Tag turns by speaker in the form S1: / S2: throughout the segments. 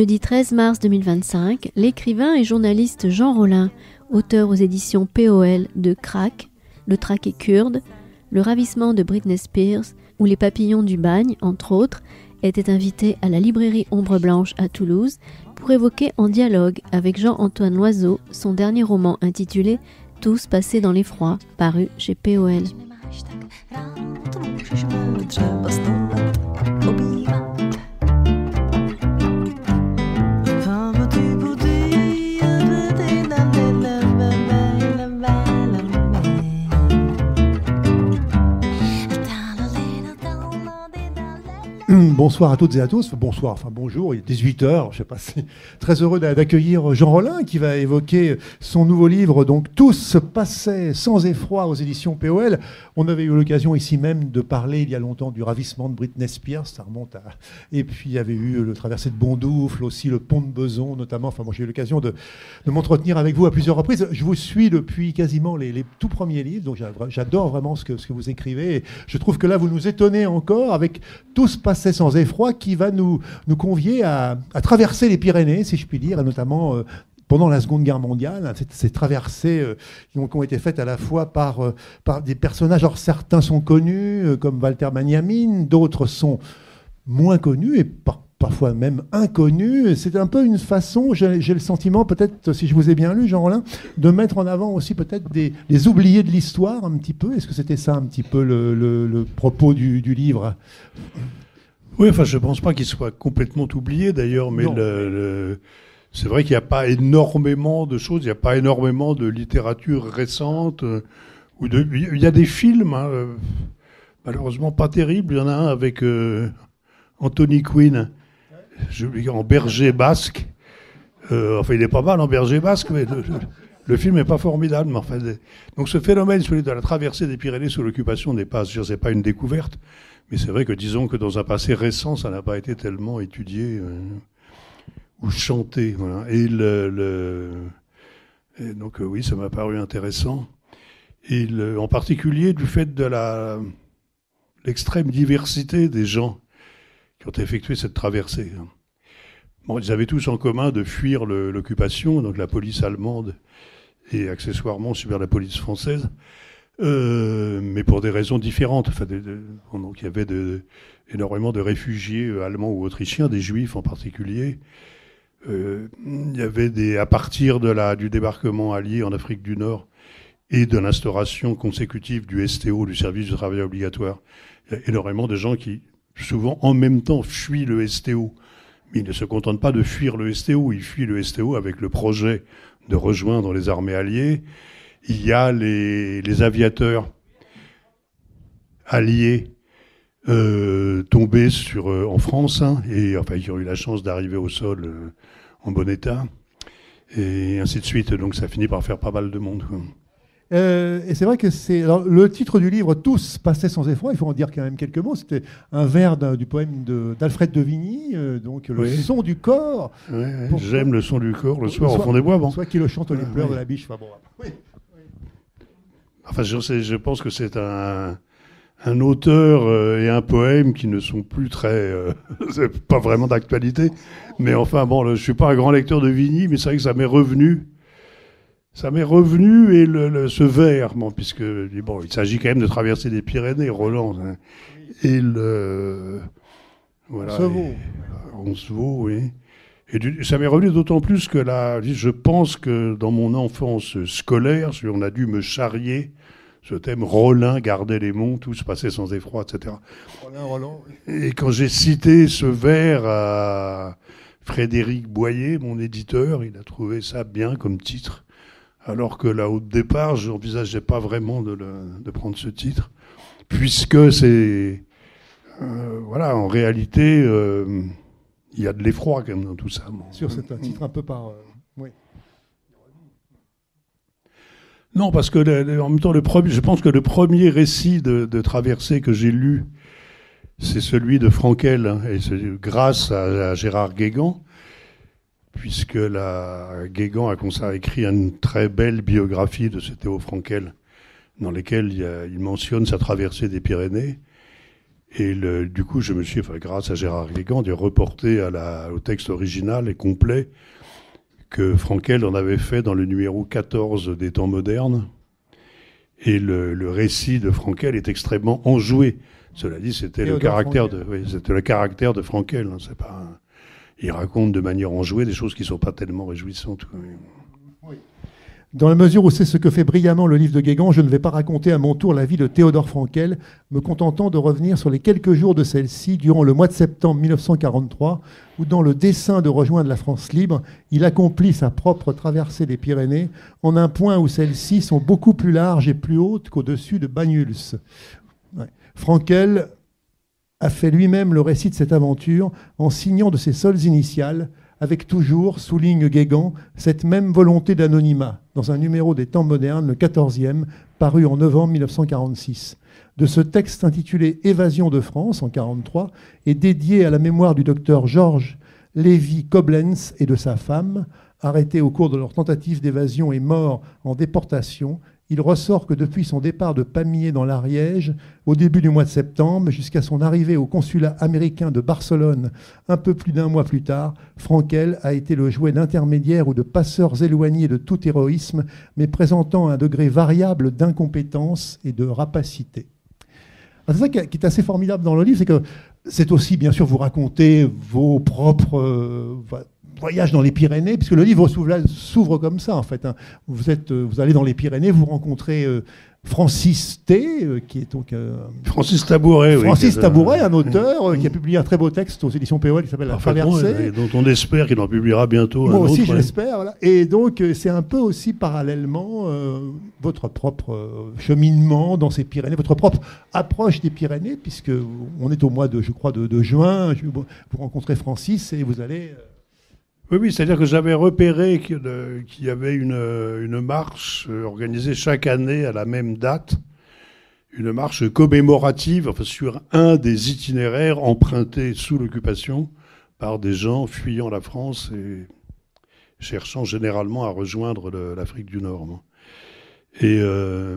S1: jeudi 13 mars 2025, l'écrivain et journaliste Jean Rollin, auteur aux éditions POL de Crack, Le traqué kurde, Le ravissement de Britney Spears ou Les papillons du bagne, entre autres, était invité à la librairie Ombre Blanche à Toulouse pour évoquer en dialogue avec Jean-Antoine Loiseau son dernier roman intitulé Tous passés dans l'effroi, paru chez POL.
S2: Bonsoir à toutes et à tous, bonjour, il est 18h, je sais pas si... Très heureux d'accueillir Jean Rollin qui va évoquer son nouveau livre, donc Tous passaient sans effroi aux éditions POL. On avait eu l'occasion ici même de parler il y a longtemps du ravissement de Britney Spears, ça remonte à... Et puis il y avait eu le traversée de Bondoufle, aussi le pont de Beson notamment. Enfin, moi j'ai eu l'occasion de m'entretenir avec vous à plusieurs reprises. Je vous suis depuis quasiment les tout premiers livres, donc j'adore vraiment ce que vous écrivez. Et je trouve que là vous nous étonnez encore avec Tous passaient sans effroi qui va nous convier à traverser les Pyrénées, si je puis dire, et notamment pendant la Seconde Guerre mondiale, ces traversées qui ont été faites à la fois par des personnages, alors certains sont connus, comme Walter Benjamin, d'autres sont moins connus et parfois même inconnus. C'est un peu une façon, j'ai le sentiment, peut-être, si je vous ai bien lu, Jean Rollin, de mettre en avant aussi peut-être les oubliés de l'histoire, un petit peu. Est-ce que c'était ça un petit peu le propos du livre ?
S3: Oui, enfin, je ne pense pas qu'il soit complètement oublié d'ailleurs, mais c'est vrai qu'il n'y a pas énormément de choses, il n'y a pas énormément de littérature récente. Il y a des films, malheureusement pas terribles. Il y en a un avec Anthony Quinn, en berger basque. Enfin, il est pas mal en berger basque, mais le film n'est pas formidable. Mais enfin, donc ce phénomène, celui de la traversée des Pyrénées sous l'occupation, c'est pas une découverte. Mais c'est vrai que disons que dans un passé récent, ça n'a pas été tellement étudié ou chanté. Voilà. Et donc oui, ça m'a paru intéressant. Et en particulier du fait de l'extrême diversité des gens qui ont effectué cette traversée. Bon, ils avaient tous en commun de fuir l'occupation, donc la police allemande et accessoirement subir la police française. Mais pour des raisons différentes. Enfin, donc il y avait énormément de réfugiés allemands ou autrichiens, des juifs en particulier. Il y avait à partir du débarquement allié en Afrique du Nord et de l'instauration consécutive du STO, du service du travail obligatoire, il y a énormément de gens qui, souvent en même temps, fuient le STO. Mais ils ne se contentent pas de fuir le STO, ils fuient le STO avec le projet de rejoindre les armées alliées. Il y a les aviateurs alliés tombés en France, et enfin ils ont eu la chance d'arriver au sol en bon état, et ainsi de suite. Donc ça finit par faire pas mal de monde.
S2: Et c'est vrai que le titre du livre, Tous passaient sans effroi, il faut en dire quand même quelques mots. C'était un vers du poème d'Alfred de Vigny, donc le son du corps.
S3: Ouais, j'aime le son du corps le soir au fond des bois. Bon.
S2: Soit qui le chante les pleurs de la biche. Enfin, bon, oui.
S3: Enfin, je pense que c'est un auteur et un poème qui ne sont plus très... c'est pas vraiment d'actualité. Mais enfin, bon, je suis pas un grand lecteur de Vigny, mais c'est vrai que ça m'est revenu. Ça m'est revenu, et ce vers, bon, puisque il s'agit quand même de traverser des Pyrénées, Roland. Hein, et voilà. Roncevaux, oui. Et ça m'est revenu d'autant plus que je pense que dans mon enfance scolaire, on a dû me charrier ce thème Rollin gardait les monts, tout se passait sans effroi, etc.
S2: Roland.
S3: Et quand j'ai cité ce vers à Frédéric Boyer, mon éditeur, il a trouvé ça bien comme titre. Alors que là, au départ, je n'envisageais pas vraiment de prendre ce titre, puisque c'est... voilà, en réalité... il y a de l'effroi quand même dans tout ça.
S2: Sûr, c'est un titre un peu par... oui.
S3: Non, parce que en même temps, je pense que le premier récit de traversée que j'ai lu, c'est celui de Frankel, et c'est grâce à Gérard Guégan, puisque Guégan a écrit une très belle biographie de ce Théo Frankel, dans laquelle il mentionne sa traversée des Pyrénées. Et du coup, je me suis, grâce à Gérard Guégan, reporté au texte original et complet que Frankel en avait fait dans le numéro 14 des Temps modernes. Et le récit de Frankel est extrêmement enjoué. Cela dit, c'était le caractère de Frankel. Hein, c'est pas il raconte de manière enjouée des choses qui ne sont pas tellement réjouissantes.
S2: Oui. Dans la mesure où c'est ce que fait brillamment le livre de Guégan, je ne vais pas raconter à mon tour la vie de Théodore Frankel, me contentant de revenir sur les quelques jours de celle-ci durant le mois de septembre 1943, où dans le dessein de rejoindre la France libre, il accomplit sa propre traversée des Pyrénées en un point où celles-ci sont beaucoup plus larges et plus hautes qu'au-dessus de Banyuls. Ouais. Frankel a fait lui-même le récit de cette aventure en signant de ses seules initiales, avec toujours, souligne Guégan, cette même volonté d'anonymat, dans un numéro des Temps modernes, le 14e, paru en novembre 1946. De ce texte intitulé « Évasion de France » en 1943, et dédié à la mémoire du docteur Georges Lévy-Koblenz et de sa femme, arrêtés au cours de leur tentative d'évasion et morts en déportation, il ressort que depuis son départ de Pamiers dans l'Ariège, au début du mois de septembre, jusqu'à son arrivée au consulat américain de Barcelone un peu plus d'un mois plus tard, Frankel a été le jouet d'intermédiaires ou de passeurs éloignés de tout héroïsme, mais présentant un degré variable d'incompétence et de rapacité. C'est ça qui est assez formidable dans le livre, c'est que c'est aussi, bien sûr, vous racontez vos propres voyage dans les Pyrénées, puisque le livre s'ouvre comme ça, en fait. Hein. Vous allez dans les Pyrénées, vous rencontrez Francis T, qui est donc...
S3: Francis Tabouret,
S2: Francis Tabouret, un auteur qui a publié un très beau texte aux éditions POL qui s'appelle La Traversée.
S3: Dont on espère qu'il en publiera bientôt
S2: Moi
S3: un
S2: aussi,
S3: autre,
S2: je l'espère. Voilà. Et donc, c'est un peu aussi parallèlement votre propre cheminement dans ces Pyrénées, votre propre approche des Pyrénées, puisque on est au mois de, je crois, de juin, vous rencontrez Francis et vous allez...
S3: Oui, c'est-à-dire que j'avais repéré qu'il y avait une marche organisée chaque année à la même date, une marche commémorative sur un des itinéraires empruntés sous l'occupation par des gens fuyant la France et cherchant généralement à rejoindre l'Afrique du Nord. Et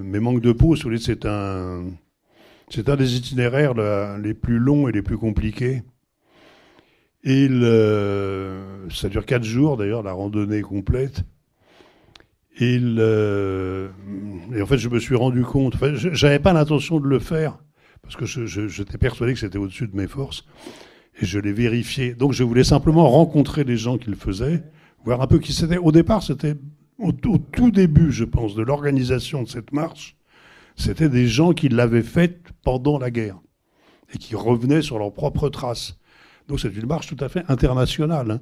S3: mais manque de peau, c'est un des itinéraires les plus longs et les plus compliqués. Et ça dure 4 jours, d'ailleurs, la randonnée complète. Et en fait, je me suis rendu compte... j'avais pas l'intention de le faire, parce que j'étais persuadé que c'était au-dessus de mes forces. Et je l'ai vérifié. Donc, je voulais simplement rencontrer les gens qui le faisaient, voir un peu qui c'était. Au départ, c'était au tout début, je pense, de l'organisation de cette marche. C'était des gens qui l'avaient faite pendant la guerre et qui revenaient sur leurs propres traces. Donc c'est une marche tout à fait internationale.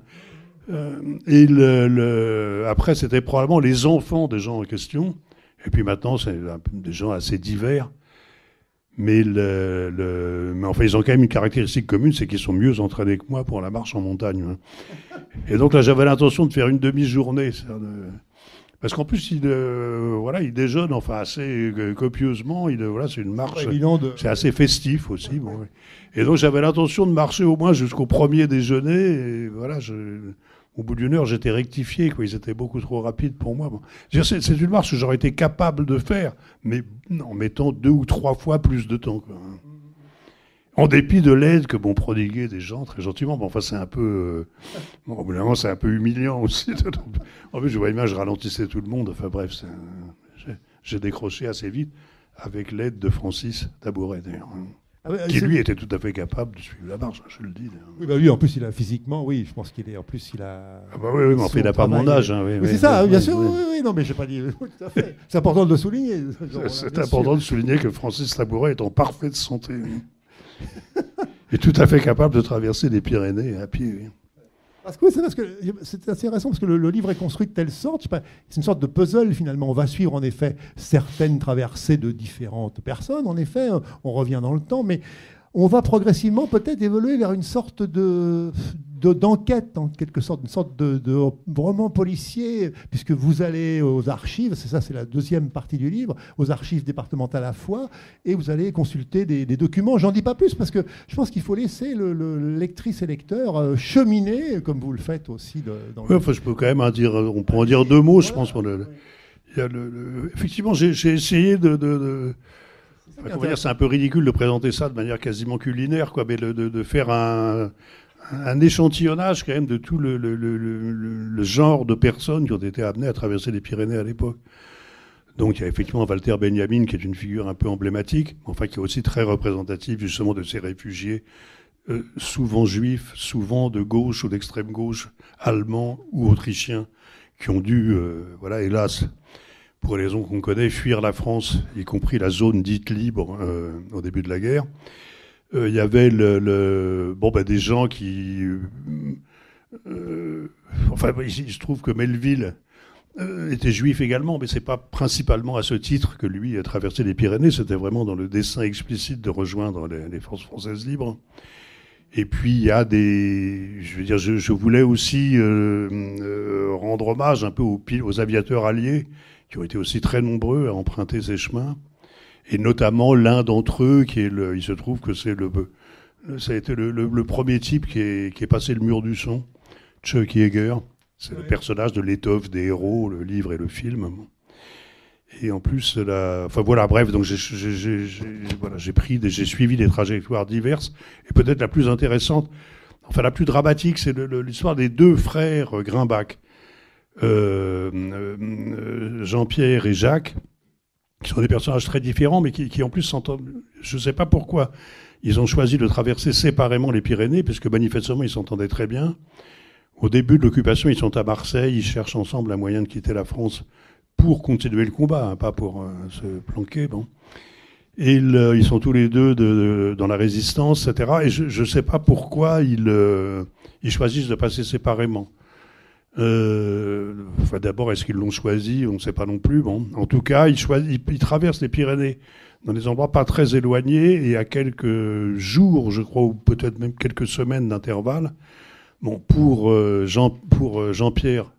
S3: Hein. Et après, c'était probablement les enfants des gens en question. Et puis maintenant, c'est des gens assez divers. Mais enfin, ils ont quand même une caractéristique commune, c'est qu'ils sont mieux entraînés que moi pour la marche en montagne. Hein. Et donc là, j'avais l'intention de faire une demi-journée. Parce qu'en plus, il déjeune assez copieusement. C'est une marche, c'est assez festif aussi. Bon, ouais. Et donc, j'avais l'intention de marcher au moins jusqu'au premier déjeuner. Et voilà, au bout d'une heure, j'étais rectifié. Ils étaient beaucoup trop rapides pour moi. Bon. C'est une marche que j'aurais été capable de faire, mais en mettant 2 ou 3 fois plus de temps. Quoi. En dépit de l'aide que m'ont prodigué des gens très gentiment. Bon, enfin, c'est un peu... au bout d'un moment, c'est un peu humiliant aussi. En plus, je voyais bien, je ralentissais tout le monde. Enfin bref, j'ai décroché assez vite avec l'aide de Francis Tabouret, d'ailleurs. Qui, lui, était tout à fait capable de suivre la marche, je le dis.
S2: Oui, lui, en plus, il a physiquement, oui, je pense qu'il est... En plus, il a...
S3: Ah bah oui, mais en fait, il n'a pas mon âge. Hein,
S2: oui, c'est ça, bien sûr. Oui, non, mais je n'ai pas dit... Tout à fait. C'est important de le souligner.
S3: C'est important de souligner que Francis Tabouret est en parfaite santé. est tout à fait capable de traverser les Pyrénées à pied. Oui.
S2: Parce que c'est assez intéressant parce que le livre est construit de telle sorte, c'est une sorte de puzzle finalement. On va suivre en effet certaines traversées de différentes personnes, en effet, on revient dans le temps, mais on va progressivement peut-être évoluer vers une sorte d'enquête, en quelque sorte, une sorte de roman policier, puisque vous allez aux archives, c'est la deuxième partie du livre, aux archives départementales à Foix, et vous allez consulter des documents. J'en dis pas plus, parce que je pense qu'il faut laisser le lectrice et lecteur cheminer, comme vous le faites aussi.
S3: Je peux quand même on peut en dire 2 mots, je pense. Effectivement, j'ai essayé C'est un peu ridicule de présenter ça de manière quasiment culinaire, quoi, mais de faire un échantillonnage quand même de tout le genre de personnes qui ont été amenées à traverser les Pyrénées à l'époque. Donc il y a effectivement Walter Benjamin qui est une figure un peu emblématique, enfin qui est aussi très représentative justement de ces réfugiés, souvent juifs, souvent de gauche ou d'extrême gauche, allemands ou autrichiens, qui ont dû, voilà, hélas, pour les raisons qu'on connaît, fuir la France, y compris la zone dite libre au début de la guerre. Il y avait des gens qui... enfin, il se trouve que Melville était juif également, mais c'est pas principalement à ce titre que lui a traversé les Pyrénées, c'était vraiment dans le dessein explicite de rejoindre les forces françaises libres. Et puis il y a je voulais aussi rendre hommage un peu aux aviateurs alliés, qui ont été aussi très nombreux à emprunter ces chemins, et notamment l'un d'entre eux, il se trouve que ça a été le premier type qui est passé le mur du son, Chuck Yeager. C'est le personnage de l'étoffe des héros, le livre et le film. Et en plus, enfin voilà, bref, donc j'ai suivi des trajectoires diverses, et peut-être la plus intéressante, enfin la plus dramatique, c'est l'histoire des deux frères Grimbach, Jean-Pierre et Jacques, qui sont des personnages très différents, mais qui en plus s'entendent. Je ne sais pas pourquoi ils ont choisi de traverser séparément les Pyrénées, puisque manifestement ils s'entendaient très bien. Au début de l'occupation, ils sont à Marseille, ils cherchent ensemble un moyen de quitter la France pour continuer le combat, pas pour se planquer. Bon. Et ils sont tous les deux dans la résistance, etc. Et je ne sais pas pourquoi ils choisissent de passer séparément. D'abord, est-ce qu'ils l'ont choisi? On ne sait pas non plus. Bon. En tout cas, ils traversent les Pyrénées dans des endroits pas très éloignés et à quelques jours, je crois, ou peut-être même quelques semaines d'intervalle. Bon, pour Jean-Pierre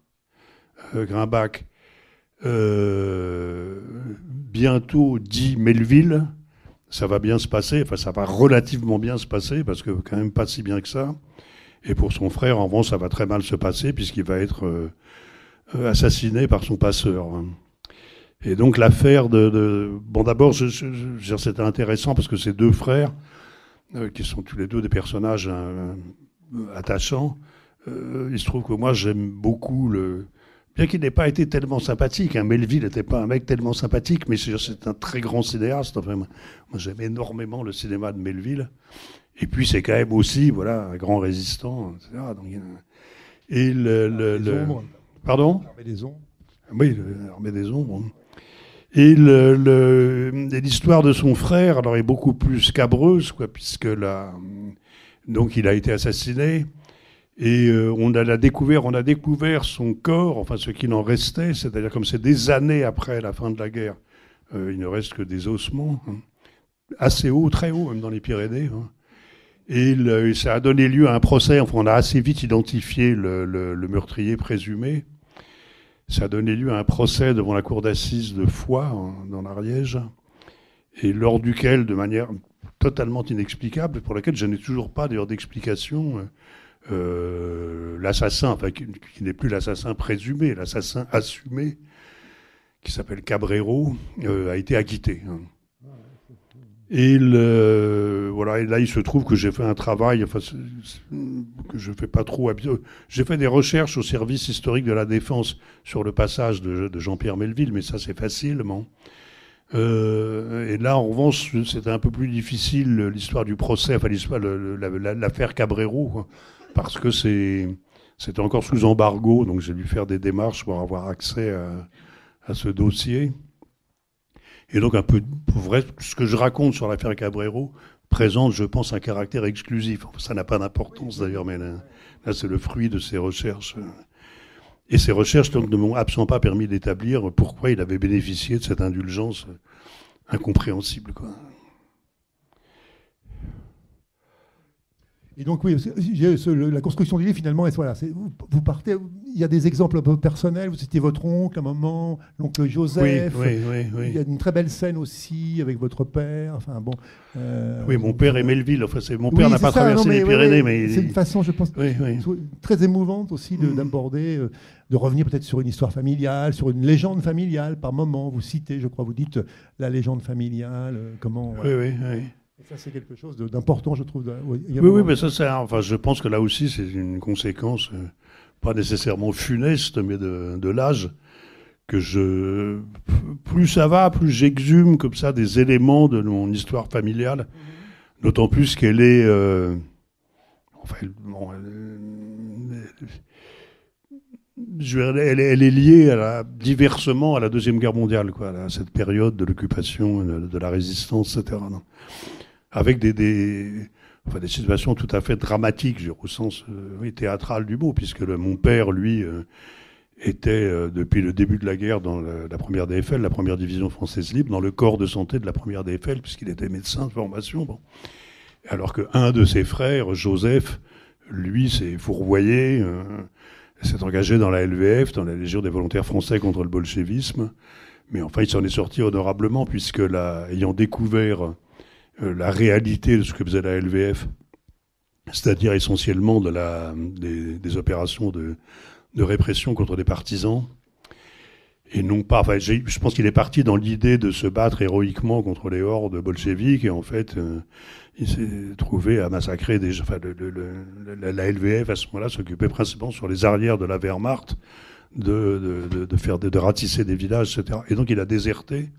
S3: Grimbach, bientôt dit Melville, ça va bien se passer, enfin ça va relativement bien se passer, parce que quand même pas si bien que ça. Et pour son frère, en revanche, ça va très mal se passer, puisqu'il va être assassiné par son passeur. Et donc l'affaire Bon, d'abord, c'était intéressant, parce que ces deux frères, qui sont tous les deux des personnages attachant. Il se trouve que moi j'aime beaucoup bien qu'il n'ait pas été tellement sympathique, Melville n'était pas un mec tellement sympathique, mais c'est un très grand cinéaste. Enfin, moi j'aime énormément le cinéma de Melville. Et puis c'est quand même aussi, voilà, un grand résistant, etc. Donc, Pardon ?
S2: L'armée des ombres.
S3: Oui, l'armée des ombres. Et l'histoire de son frère, alors, est beaucoup plus scabreuse, quoi, puisque donc il a été assassiné, et on a découvert son corps, enfin ce qu'il en restait, c'est-à-dire comme c'est des années après la fin de la guerre, il ne reste que des ossements, assez haut, très haut, même dans les Pyrénées. Et ça a donné lieu à un procès, enfin on a assez vite identifié le meurtrier présumé. Ça a donné lieu à un procès devant la cour d'assises de Foix, dans l'Ariège, et lors duquel, de manière totalement inexplicable, pour laquelle je n'ai toujours pas d'ailleurs d'explication, l'assassin, enfin qui n'est plus l'assassin présumé, l'assassin assumé, qui s'appelle Cabrero, a été acquitté. Et voilà, et là il se trouve que j'ai fait un travail, enfin, que je fais pas trop habituel. J'ai fait des recherches au service historique de la Défense sur le passage de Jean-Pierre Melville, mais ça c'est facilement. Et là, en revanche, c'était un peu plus difficile, l'histoire du procès, enfin l'affaire Cabrero, quoi, parce que c'était encore sous embargo, donc j'ai dû faire des démarches pour avoir accès à ce dossier. Et donc, un peu, pour vrai, ce que je raconte sur l'affaire Cabrero présente, je pense, un caractère exclusif. Enfin, ça n'a pas d'importance d'ailleurs, mais là c'est le fruit de ses recherches. Et ces recherches donc, ne m'ont absolument pas permis d'établir pourquoi il avait bénéficié de cette indulgence incompréhensible, quoi.
S2: Et donc oui, la construction du livre finalement, voilà, vous partez, il y a des exemples un peu personnels, vous étiez votre oncle à un moment, l'oncle Joseph,
S3: oui.
S2: Il y a une très belle scène aussi avec votre père, enfin bon.
S3: Oui, mon père aimait le ville, enfin, mon père n'a pas traversé les Pyrénées, mais...
S2: C'est une façon, je pense, très émouvante aussi d'aborder, de revenir peut-être sur une histoire familiale, sur une légende familiale par moment, vous citez, je crois, vous dites la légende familiale, comment...
S3: Oui.
S2: Et ça, c'est quelque chose d'important, je trouve.
S3: Oui, mais ça, enfin, je pense que là aussi, c'est une conséquence, pas nécessairement funeste, mais de l'âge, que plus ça va, plus j'exhume comme ça des éléments de mon histoire familiale, d'autant plus qu'elle est, elle est liée diversement à la Deuxième Guerre mondiale, quoi, à cette période de l'occupation, de la résistance, etc. Non, avec des situations tout à fait dramatiques, au sens théâtral du mot, puisque mon père, lui, était depuis le début de la guerre dans la première DFL, la première division française libre, dans le corps de santé de la première DFL, puisqu'il était médecin de formation. Bon. Alors qu'un de ses frères, Joseph, lui, s'est fourvoyé, s'est engagé dans la LVF, dans la Légion des volontaires français contre le bolchevisme. Mais enfin, il s'en est sorti honorablement, puisque ayant découvert la réalité de ce que faisait la LVF, c'est-à-dire essentiellement des opérations de répression contre des partisans, et non pas... Enfin, je pense qu'il est parti dans l'idée de se battre héroïquement contre les hordes bolcheviques, et en fait, il s'est trouvé à massacrer des... Enfin, la LVF, à ce moment-là, s'occupait principalement sur les arrières de la Wehrmacht, de ratisser des villages, etc. Et donc, il a déserté,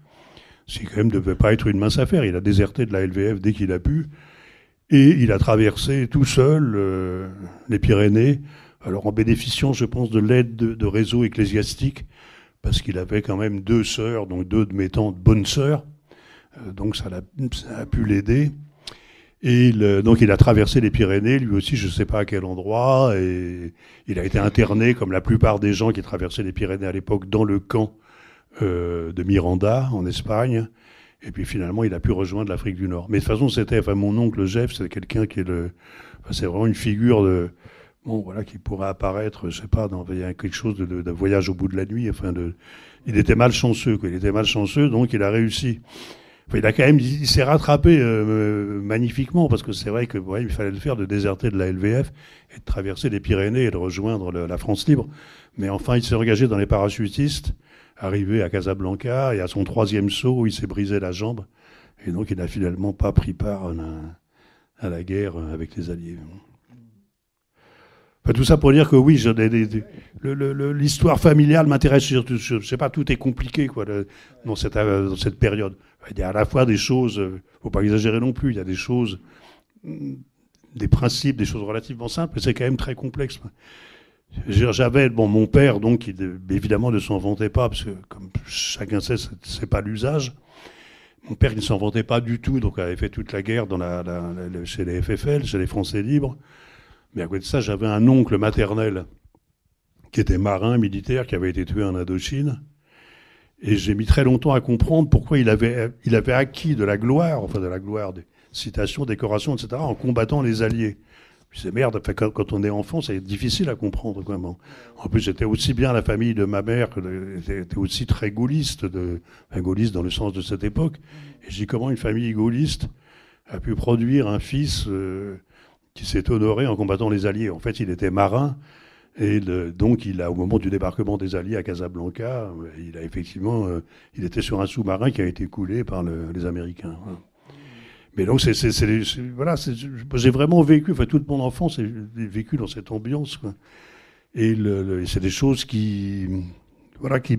S3: ce qui quand même ne devait pas être une mince affaire. Il a déserté de la LVF dès qu'il a pu, et il a traversé tout seul les Pyrénées, alors en bénéficiant, je pense, de l'aide de réseaux ecclésiastiques, parce qu'il avait quand même 2 sœurs, donc 2 de mes tantes bonnes sœurs, donc ça a pu l'aider. Et donc il a traversé les Pyrénées, lui aussi, je ne sais pas à quel endroit, et il a été interné, comme la plupart des gens qui traversaient les Pyrénées à l'époque, dans le camp de Miranda, en Espagne. Et puis finalement, il a pu rejoindre l'Afrique du Nord. Mais de toute façon, mon oncle Jeff, c'est quelqu'un qui est c'est vraiment une figure qui pourrait apparaître, je sais pas, il y a quelque chose de voyage au bout de la nuit. Il était malchanceux, quoi. Il était malchanceux, donc il a réussi. Enfin, il s'est rattrapé magnifiquement, parce que c'est vrai que il fallait le faire, de déserter de la LVF et de traverser les Pyrénées et de rejoindre la France libre. Mais enfin, il s'est engagé dans les parachutistes, arrivé à Casablanca, et à son 3e saut, il s'est brisé la jambe. Et donc, il n'a finalement pas pris part à la guerre avec les Alliés. Enfin, tout ça pour dire que oui, l'histoire familiale m'intéresse. Je sais pas, tout est compliqué, quoi, dans cette période. Il y a à la fois des choses, faut pas exagérer non plus, il y a des choses, des principes, des choses relativement simples, mais c'est quand même très complexe. J'avais mon père, donc, qui évidemment ne s'en vantait pas, parce que comme chacun sait, c'est pas l'usage. Mon père, il ne s'en vantait pas du tout, donc avait fait toute la guerre chez les FFL, chez les Français libres. Mais à côté de ça, j'avais un oncle maternel qui était marin, militaire, qui avait été tué en Indochine. Et j'ai mis très longtemps à comprendre pourquoi il avait acquis de la gloire, des citations, décorations, etc., en combattant les Alliés. Je disais, merde, quand on est enfant, c'est difficile à comprendre, quoi. En plus, j'étais aussi bien la famille de ma mère, était aussi très gaulliste, gaulliste dans le sens de cette époque. Et je dis, comment une famille gaulliste a pu produire un fils qui s'est honoré en combattant les Alliés. En fait, il était marin, et donc au moment du débarquement des Alliés à Casablanca, il était sur un sous-marin qui a été coulé par les Américains. Voilà. Mais donc, j'ai vraiment vécu, toute mon enfance, j'ai vécu dans cette ambiance, quoi. Et c'est des choses qui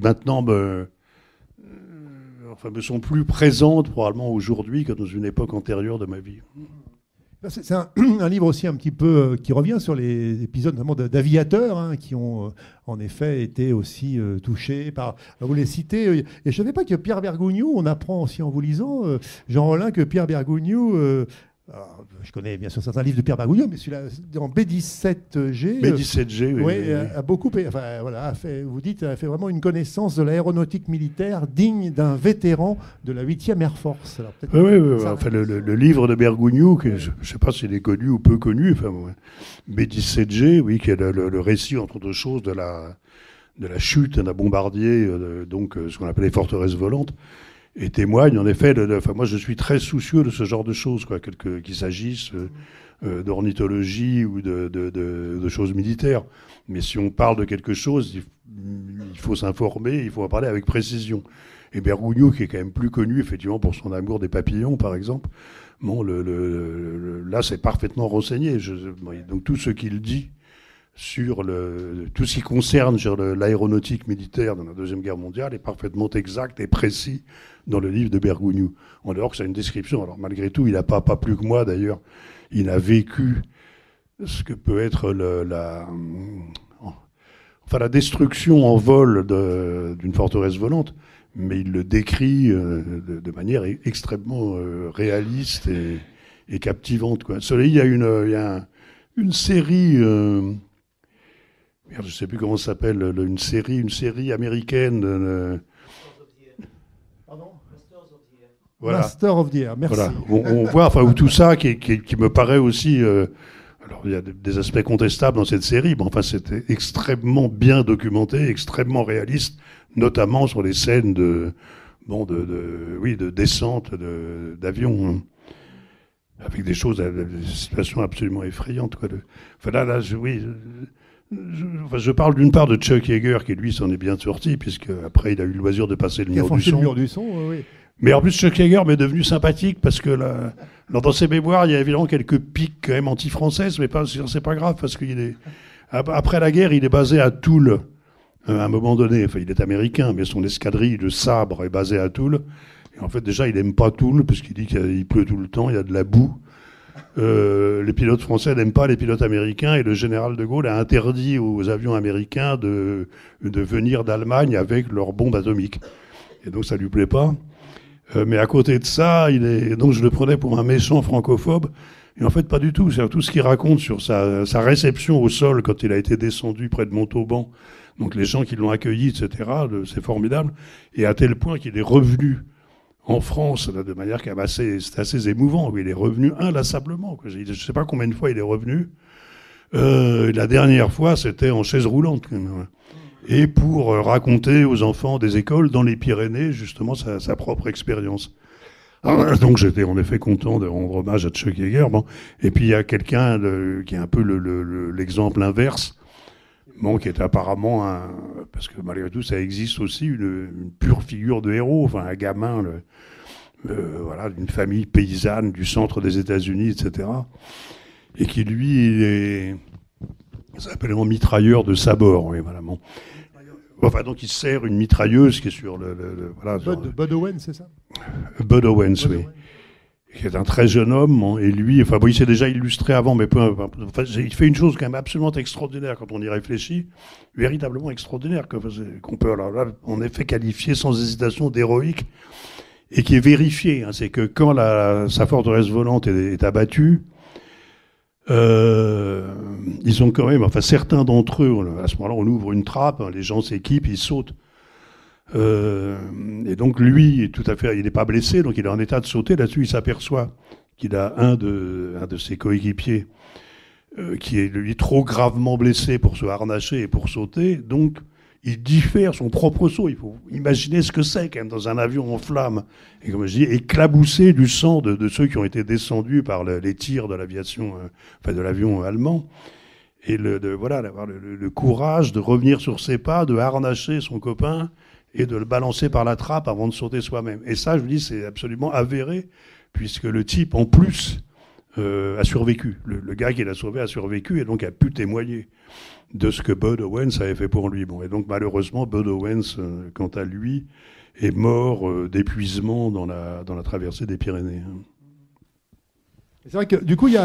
S3: maintenant me sont plus présentes probablement aujourd'hui que dans une époque antérieure de ma vie.
S2: C'est un livre aussi un petit peu qui revient sur les épisodes notamment d'aviateurs qui ont en effet été aussi touchés par... Vous les citez, et je ne savais pas que Pierre Bergougnoux, on apprend aussi en vous lisant, Jean Rollin, que Pierre Bergougnoux Alors, je connais bien sûr certains livres de Pierre Bergogneau, mais celui-là, dans B17G,
S3: B17G, oui.
S2: oui, a beaucoup, enfin, voilà, vous dites, a fait vraiment une connaissance de l'aéronautique militaire digne d'un vétéran de la 8e Air Force. Alors,
S3: oui. Enfin, le livre de Bergogneau, que je ne sais pas s'il est connu ou peu connu, enfin, B17G, oui, qui est le récit, entre autres choses, de la chute d'un bombardier, donc ce qu'on appelle les forteresses volantes, et témoigne en effet enfin, moi je suis très soucieux de ce genre de choses, quoi, qu'il s'agisse d'ornithologie ou de choses militaires. Mais si on parle de quelque chose, il faut s'informer, il faut en parler avec précision. Et Bergogneau, qui est quand même plus connu effectivement pour son amour des papillons, par exemple, bon, là c'est parfaitement renseigné. Donc tout ce qu'il dit sur tout ce qui concerne sur l'aéronautique militaire dans la Deuxième Guerre mondiale est parfaitement exact et précis dans le livre de Bergogneau. En dehors que c'est une description. Alors malgré tout, il n'a pas plus que moi d'ailleurs, il a vécu ce que peut être la destruction en vol d'une forteresse volante, mais il le décrit de manière extrêmement réaliste et captivante, quoi. Il y a une série... je ne sais plus comment ça s'appelle, une série américaine.
S2: Pardon ?
S3: Voilà.
S2: Master of the Air, merci.
S3: Voilà. On voit, où tout ça qui me paraît aussi. Alors, il y a des aspects contestables dans cette série, mais enfin, c'était extrêmement bien documenté, extrêmement réaliste, notamment sur les scènes de descente d'avion, hein, avec des situations absolument effrayantes, quoi. Enfin, je parle d'une part de Chuck Yeager, qui lui s'en est bien sorti, puisque après il a eu le loisir de passer le mur du son.
S2: Oui.
S3: Mais en plus, Chuck Yeager m'est devenu sympathique, parce que dans ses mémoires, il y a évidemment quelques piques quand même anti-françaises, mais c'est pas grave, parce après la guerre, il est basé à Toul, à un moment donné. Enfin, il est américain, mais son escadrille de sabre est basée à Toul. Et en fait, déjà, il n'aime pas Toul, parce qu'il dit qu'il pleut tout le temps, il y a de la boue. Les pilotes français n'aiment pas les pilotes américains, et le général de Gaulle a interdit aux avions américains de venir d'Allemagne avec leurs bombes atomiques. Et donc ça lui plaît pas. Mais à côté de ça, donc je le prenais pour un méchant francophobe. Et en fait, pas du tout. C'est tout ce qu'il raconte sur sa réception au sol quand il a été descendu près de Montauban. Donc les gens qui l'ont accueilli, etc., c'est formidable. Et à tel point qu'il est revenu en France, de manière quand même c'est assez émouvant. Il est revenu inlassablement, quoi. Je ne sais pas combien de fois il est revenu. La dernière fois, c'était en chaise roulante, quand même. Et pour raconter aux enfants des écoles dans les Pyrénées, justement, sa propre expérience. Donc j'étais en effet content de rendre hommage à Chuck Yeager. Bon. Et puis il y a quelqu'un qui est un peu l'exemple inverse, qui est apparemment parce que malgré tout ça existe aussi une pure figure de héros, enfin un gamin d'une famille paysanne du centre des États-Unis, etc. Et qui lui s'appelle un mitrailleur de sabord, oui, voilà. Bon. Enfin, donc il sert une mitrailleuse qui est sur
S2: Bud Owens, c'est ça ?
S3: Bud Owens, oui. Qui est un très jeune homme, et lui, il s'est déjà illustré avant, mais il fait une chose quand même absolument extraordinaire quand on y réfléchit, véritablement extraordinaire, qu'on peut en effet qualifier sans hésitation d'héroïque, et qui est vérifié. Hein, c'est que quand sa forteresse volante est abattue, ils ont quand même, certains d'entre eux, à ce moment-là, on ouvre une trappe, les gens s'équipent, ils sautent. Et donc lui, il n'est pas blessé, donc il est en état de sauter. Là-dessus, il s'aperçoit qu'il a un de ses coéquipiers qui est lui trop gravement blessé pour se harnacher et pour sauter. Donc il diffère son propre saut. Il faut imaginer ce que c'est quand même dans un avion en flammes. Et comme je dis, éclaboussé du sang de ceux qui ont été descendus par les tirs de l'aviation, de l'avion allemand. Et d'avoir le courage de revenir sur ses pas, de harnacher son copain et de le balancer par la trappe avant de sauter soi-même. Et ça, je vous dis, c'est absolument avéré, puisque le type, en plus, a survécu. Le gars qui l'a sauvé a survécu et donc a pu témoigner de ce que Bud Owens avait fait pour lui. Bon, et donc, malheureusement, Bud Owens, quant à lui, est mort d'épuisement dans la traversée des Pyrénées.
S2: C'est vrai que du coup, il y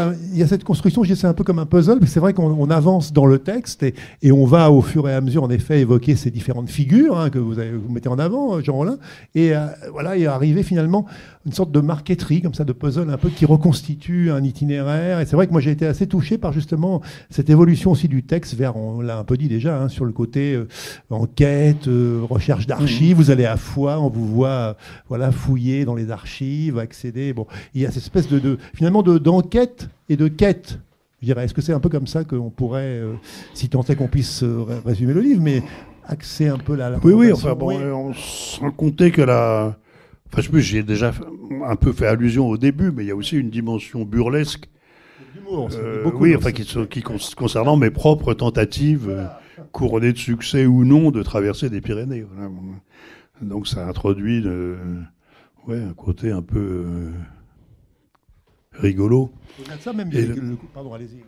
S2: a cette construction, je dis, c'est un peu comme un puzzle, mais c'est vrai qu'on avance dans le texte et on va au fur et à mesure, en effet, évoquer ces différentes figures que vous mettez en avant, Jean Rollin, et voilà, et arriver finalement une sorte de marqueterie, comme ça, de puzzle un peu qui reconstitue un itinéraire. Et c'est vrai que moi, j'ai été assez touché par justement cette évolution aussi du texte vers, on l'a un peu dit déjà, sur le côté enquête, recherche d'archives. Vous allez à Foix, on vous voit voilà, fouiller dans les archives, accéder. Bon, il y a cette espèce finalement d'enquête et de quête. Je dirais, est-ce que c'est un peu comme ça qu'on pourrait, si tant est qu'on puisse résumer le livre, mais axer un peu la
S3: oui, enfin bon, sans compter que enfin, je sais plus, j'y ai déjà un peu fait allusion au début, mais il y a aussi une dimension burlesque. Oui, enfin, concernant mes propres tentatives, couronnées de succès ou non, de traverser des Pyrénées. Voilà. Donc ça introduit un côté un peu rigolo.
S2: Au-delà de ça, même, pardon, allez-y.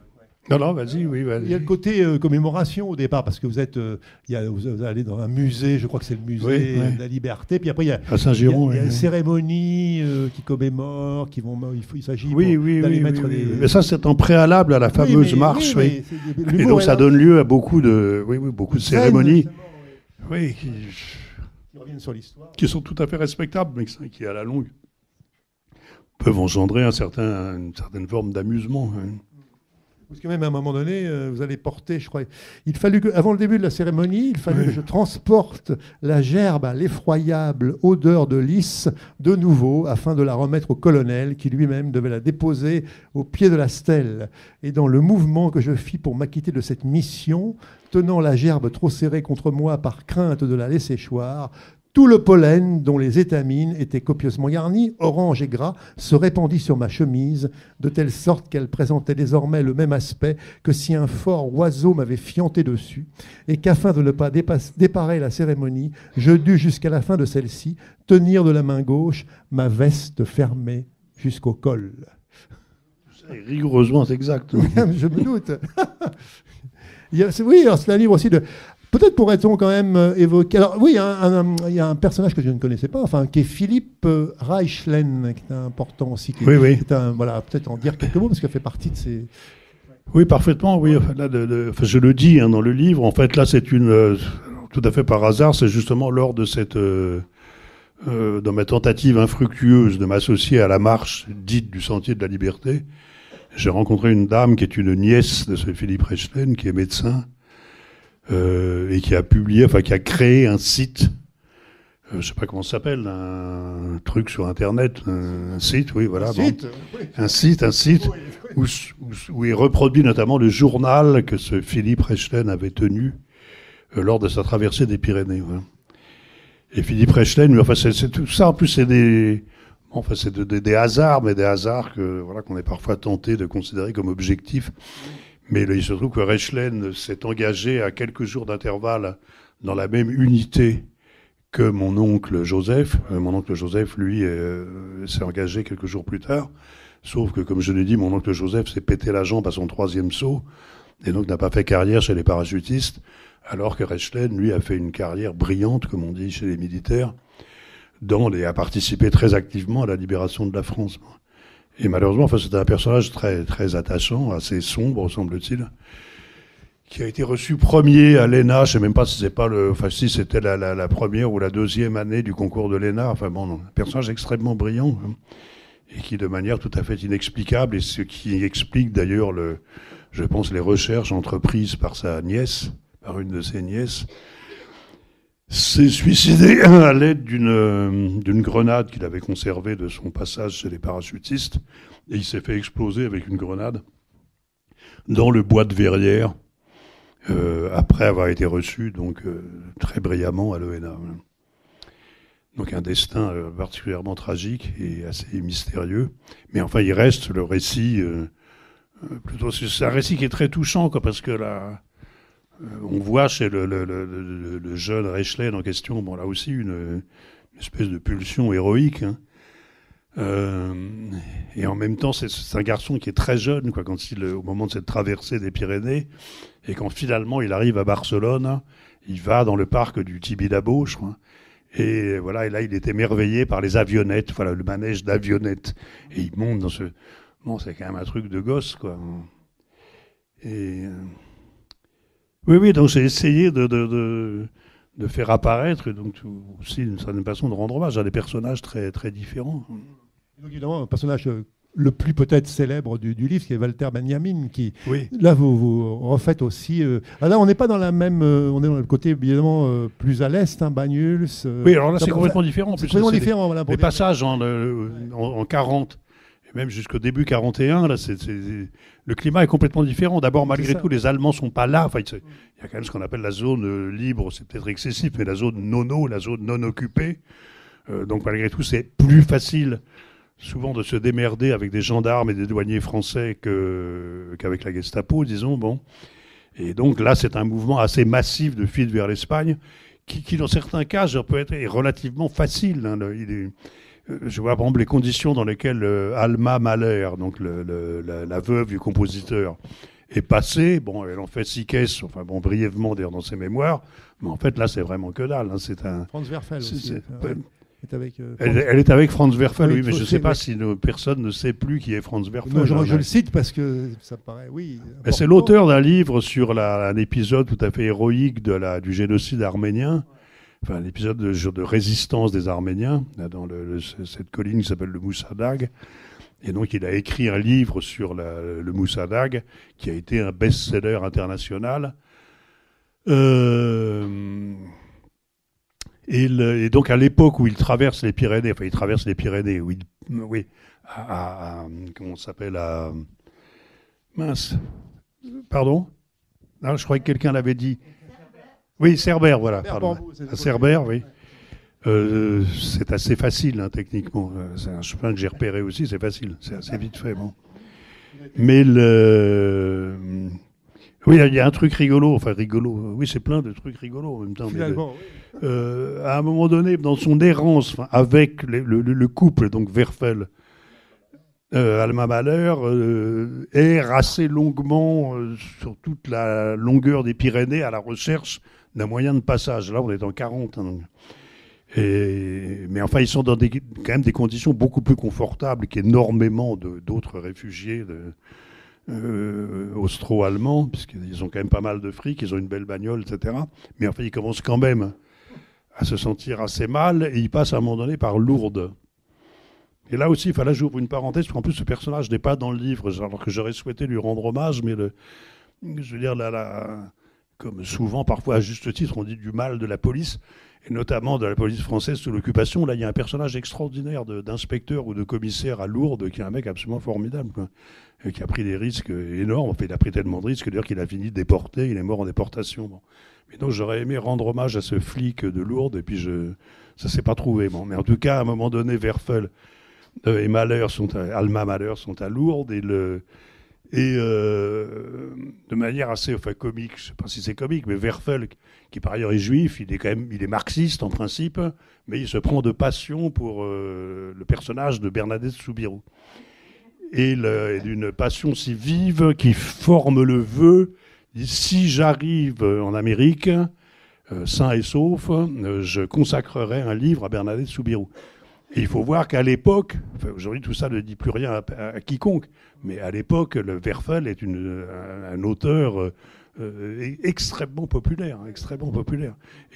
S3: Non, vas-y, oui, vas-y.
S2: Il y a le côté commémoration au départ, parce que vous allez dans un musée, je crois que c'est le musée de la Liberté, puis après il y a,
S3: à Saint-Giron,
S2: il y a une cérémonie qui commémore, il s'agit d'aller mettre des...
S3: Mais ça, c'est en préalable à la fameuse marche, et donc ça donne lieu à beaucoup de cérémonies, qui
S2: reviennent sur l'histoire,
S3: qui sont tout à fait respectables, mais qui à la longue peuvent engendrer une certaine forme d'amusement.
S2: Parce que même à un moment donné, vous allez porter, je crois, il fallut que, avant le début de la cérémonie, que je transporte la gerbe à l'effroyable odeur de lys de nouveau, afin de la remettre au colonel, qui lui-même devait la déposer au pied de la stèle. Et dans le mouvement que je fis pour m'acquitter de cette mission, tenant la gerbe trop serrée contre moi par crainte de la laisser choir, tout le pollen, dont les étamines étaient copieusement garnis, orange et gras, se répandit sur ma chemise, de telle sorte qu'elle présentait désormais le même aspect que si un fort oiseau m'avait fianté dessus, et qu'afin de ne pas déparer la cérémonie, je dus jusqu'à la fin de celle-ci tenir de la main gauche ma veste fermée jusqu'au col.
S3: C'est rigoureusement exact.
S2: Je me doute. C'est un livre aussi de... Peut-être pourrait-on quand même évoquer... Alors oui, il y a un personnage que je ne connaissais pas, qui est Philippe Reichlen, qui est important aussi. Voilà, peut-être en dire quelques mots, parce qu'il fait partie de ces...
S3: Oui, parfaitement, oui. Là, je le dis dans le livre. En fait, là, c'est tout à fait par hasard, c'est justement lors de dans ma tentative infructueuse de m'associer à la marche dite du Sentier de la Liberté, j'ai rencontré une dame qui est une nièce de ce Philippe Reichlen, qui est médecin, et qui a créé un site, je sais pas comment ça s'appelle, un truc sur Internet, un site, oui, voilà. Un site où il reproduit notamment le journal que ce Philippe Reichlen avait tenu lors de sa traversée des Pyrénées. Voilà. Et Philippe Reichlen, c'est tout ça, en plus c'est des hasards, mais des hasards qu'on est parfois tenté de considérer comme objectifs. Mais il se trouve que Reichlen s'est engagé à quelques jours d'intervalle dans la même unité que mon oncle Joseph. Mon oncle Joseph, lui, s'est engagé quelques jours plus tard. Sauf que, comme je l'ai dit, mon oncle Joseph s'est pété la jambe à son 3e saut et donc n'a pas fait carrière chez les parachutistes, alors que Reichlen, lui, a fait une carrière brillante, comme on dit chez les militaires, a participé très activement à la libération de la France. Et malheureusement, c'était un personnage très, très attachant, assez sombre, semble-t-il, qui a été reçu premier à l'ENA. Je ne sais même pas si si c'était la première ou la 2e année du concours de l'ENA. Un personnage extrêmement brillant, et qui, de manière tout à fait inexplicable, et ce qui explique d'ailleurs, je pense, les recherches entreprises par une de ses nièces, s'est suicidé à l'aide d'une grenade qu'il avait conservée de son passage chez les parachutistes, et il s'est fait exploser avec une grenade dans le bois de Verrières, après avoir été reçu très brillamment à l'ENA. Donc un destin particulièrement tragique et assez mystérieux, mais enfin il reste le récit, c'est un récit qui est très touchant, parce que on voit chez le jeune Reichlen en question, là aussi, une espèce de pulsion héroïque. Et en même temps, c'est un garçon qui est très jeune, au moment de cette traversée des Pyrénées, et quand finalement il arrive à Barcelone, il va dans le parc du Tibidabo, je crois. Et voilà, et là il est émerveillé par les avionnettes, le manège d'avionnettes. Et il monte bon, c'est quand même un truc de gosse, quoi. Et oui, donc j'ai essayé de faire apparaître, et donc aussi une certaine façon de rendre hommage à des personnages très, très différents.
S2: Donc, évidemment, un personnage le plus peut-être célèbre du livre, qui est Walter Benjamin, qui,
S3: Oui.
S2: là, vous refaites aussi... là, on n'est pas dans la même... on est dans le côté, évidemment, plus à l'est, hein, Banyuls...
S3: Oui, alors là, c'est complètement différent.
S2: C'est complètement différent, voilà.
S3: Les passages en 40, et même jusqu'au début 41, là, le climat est complètement différent. D'abord, malgré tout, les Allemands ne sont pas là. Enfin, il y a quand même ce qu'on appelle la zone libre, c'est peut-être excessif, mais la zone nono, la zone non occupée. Donc, malgré tout, c'est plus facile souvent de se démerder avec des gendarmes et des douaniers français qu'avec la Gestapo, disons. Bon. Et donc là, c'est un mouvement assez massif de fuite vers l'Espagne, qui dans certains cas, peut être relativement facile. Hein. Je vois par exemple les conditions dans lesquelles Alma Mahler, donc la veuve du compositeur, est passée. Bon, elle en fait 6 caisses, enfin bon, brièvement d'ailleurs dans ses mémoires, mais en fait là, c'est vraiment que dalle. Hein. C'est un
S2: Franz Werfel aussi.
S3: Elle est avec Franz Werfel, oui, mais je ne sais pas
S2: oui.
S3: si personne ne sait plus qui est Franz Werfel.
S2: Moi, je le cite parce que ça paraît, oui.
S3: C'est l'auteur d'un livre sur un épisode tout à fait héroïque du génocide arménien, enfin un épisode de résistance des Arméniens, là, dans cette colline qui s'appelle le Moussadag. Et donc il a écrit un livre sur le Moussadag, qui a été un best-seller international. Et donc à l'époque où il traverse les Pyrénées, comment ça s'appelle, mince, pardon, non, je croyais que quelqu'un l'avait dit. Oui, Cerbère, voilà, pardon. À Cerbère, oui. C'est assez facile, hein, techniquement. C'est un chemin que j'ai repéré aussi, c'est facile, c'est assez vite fait, bon. Mais oui, il y a un truc rigolo, oui, c'est plein de trucs rigolos en même temps.
S2: Finalement, oui.
S3: À un moment donné, dans son errance avec le couple, donc Werfel, Alma Mahler, erre assez longuement sur toute la longueur des Pyrénées à la recherche d'un moyen de passage. Là, on est en 40. Hein, mais enfin, ils sont dans quand même des conditions beaucoup plus confortables qu'énormément d'autres réfugiés austro-allemands, puisqu'ils ont quand même pas mal de fric, ils ont une belle bagnole, etc. Mais enfin, ils commencent quand même à se sentir assez mal, et ils passent à un moment donné par Lourdes. Et là aussi, là j'ouvre une parenthèse, parce qu'en plus ce personnage n'est pas dans le livre, alors que j'aurais souhaité lui rendre hommage, mais je veux dire, comme souvent, parfois à juste titre, on dit du mal de la police, et notamment de la police française sous l'occupation. Là, il y a un personnage extraordinaire d'inspecteur ou de commissaire à Lourdes, qui est un mec absolument formidable, quoi. Et qui a pris des risques énormes. En fait, il a pris tellement de risques d'ailleurs qu'il a fini déporté, il est mort en déportation. Bon. Mais donc j'aurais aimé rendre hommage à ce flic de Lourdes, et puis ça s'est pas trouvé. Bon. Mais en tout cas, à un moment donné, Werfel et Alma Mahler sont à Lourdes, et de manière assez comique, je ne sais pas si c'est comique, mais Werfel, qui par ailleurs est juif, il est marxiste en principe, mais il se prend de passion pour le personnage de Bernadette Soubirous. Et d'une passion si vive qui forme le vœu, si j'arrive en Amérique, sain et sauf, je consacrerai un livre à Bernadette Soubirous. Et il faut voir qu'à l'époque, aujourd'hui tout ça ne dit plus rien à quiconque, mais à l'époque, le Werfel est un auteur extrêmement populaire.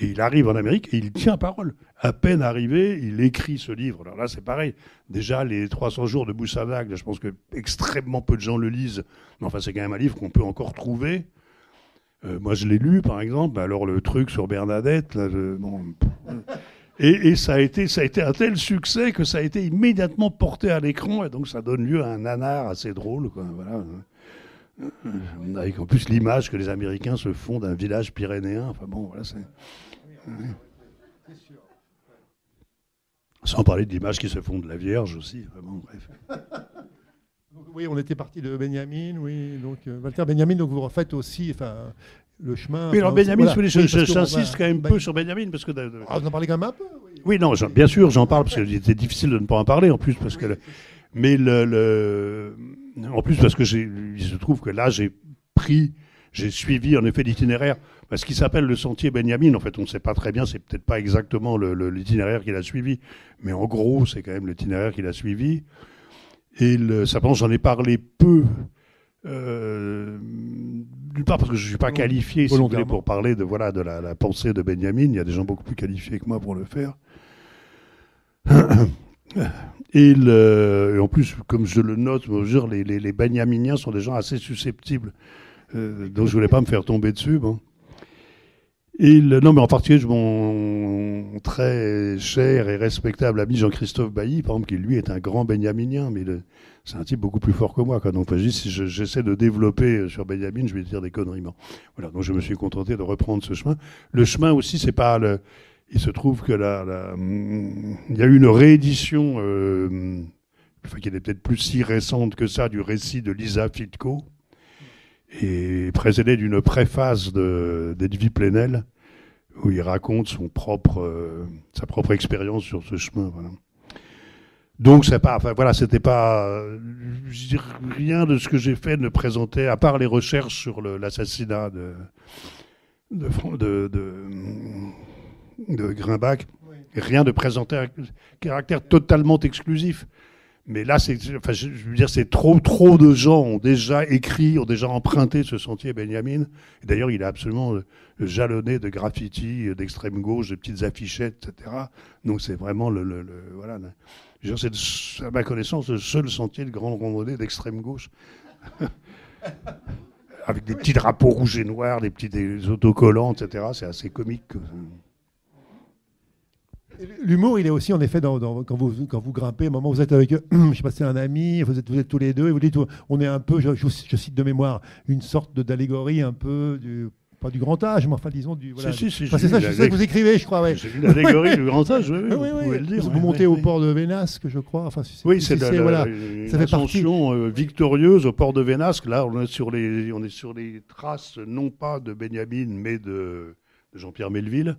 S3: Et il arrive en Amérique et il tient parole. À peine arrivé, il écrit ce livre. Alors là, c'est pareil. Déjà, les 300 jours de Moussadag, je pense que extrêmement peu de gens le lisent. Mais enfin, c'est quand même un livre qu'on peut encore trouver. Moi, je l'ai lu, par exemple. Alors, le truc sur Bernadette, là, et ça a été un tel succès que ça a été immédiatement porté à l'écran. Et donc, ça donne lieu à un nanar assez drôle, quoi. Voilà. Avec en plus l'image que les Américains se font d'un village pyrénéen. Enfin bon, voilà, c'est... Sans parler de l'image qui se font de la Vierge aussi. Enfin bon, bref.
S2: Oui, on était parti de Benjamin, oui. Donc, Walter Benjamin, donc vous refaites aussi le chemin...
S3: Oui, alors Benjamin, voilà. J'insiste quand même peu sur Benjamin, parce que...
S2: vous en parlez quand même un peu, oui.
S3: Oui, non, bien sûr, j'en parle, parce que c'était difficile de ne pas en parler, en plus, parce que... Mais en plus, parce que il se trouve que là, j'ai suivi en effet l'itinéraire, parce qu'il s'appelle le sentier Benjamin. En fait, on ne sait pas très bien, c'est peut-être pas exactement l'itinéraire qu'il a suivi, mais en gros, c'est quand même l'itinéraire qu'il a suivi. Et simplement, j'en ai parlé peu, d'une part parce que je ne suis pas qualifié, si vous voulez, pour parler de la pensée de Benjamin. Il y a des gens beaucoup plus qualifiés que moi pour le faire. Et en plus, comme je le note, les benjaminiens sont des gens assez susceptibles, donc je ne voulais pas me faire tomber dessus. Bon. Non, mais en particulier, mon très cher et respectable ami Jean-Christophe Bailly, par exemple, qui lui est un grand benjaminien, mais c'est un type beaucoup plus fort que moi. Quoi. Donc, si j'essaie de développer sur Benjamin, je vais dire des conneries. Bon. Voilà, donc je me suis contenté de reprendre ce chemin. Le chemin aussi, c'est pas il se trouve que il y a eu une réédition, qui n'est peut-être plus si récente que ça, du récit de Lisa Fitko, et précédé d'une préface d'Edwy Plenel, où il raconte sa propre expérience sur ce chemin. Voilà. Donc, c'était pas, rien de ce que j'ai fait ne présentait, à part les recherches sur l'assassinat de Grimbach, rien de présentait un caractère totalement exclusif. Mais là, je veux dire, c'est trop de gens ont déjà écrit, ont déjà emprunté ce sentier Benjamin. Et d'ailleurs, il est absolument jalonné de graffitis d'extrême gauche, de petites affichettes, etc. Donc c'est vraiment c'est à ma connaissance le seul sentier de grande randonnée d'extrême gauche. Avec des petits drapeaux rouges et noirs, des autocollants, etc. C'est assez comique.
S2: L'humour, il est aussi en effet quand vous grimpez, à un moment où vous êtes avec, je ne sais pas si c'est un ami, vous êtes tous les deux, et vous dites, on est un peu, je cite de mémoire, une sorte d'allégorie un peu pas du grand âge, mais enfin disons du. Voilà, c'est ça, c'est ça que vous écrivez, je crois. Ouais.
S3: J'ai vu l'allégorie du grand âge, oui, vous pouvez le dire.
S2: Vous montez au port de Vénasque, je crois. Enfin,
S3: c'est une ascension victorieuse au port de Vénasque. Là, on est sur les traces, non pas de Benjamin, mais de Jean-Pierre Melville.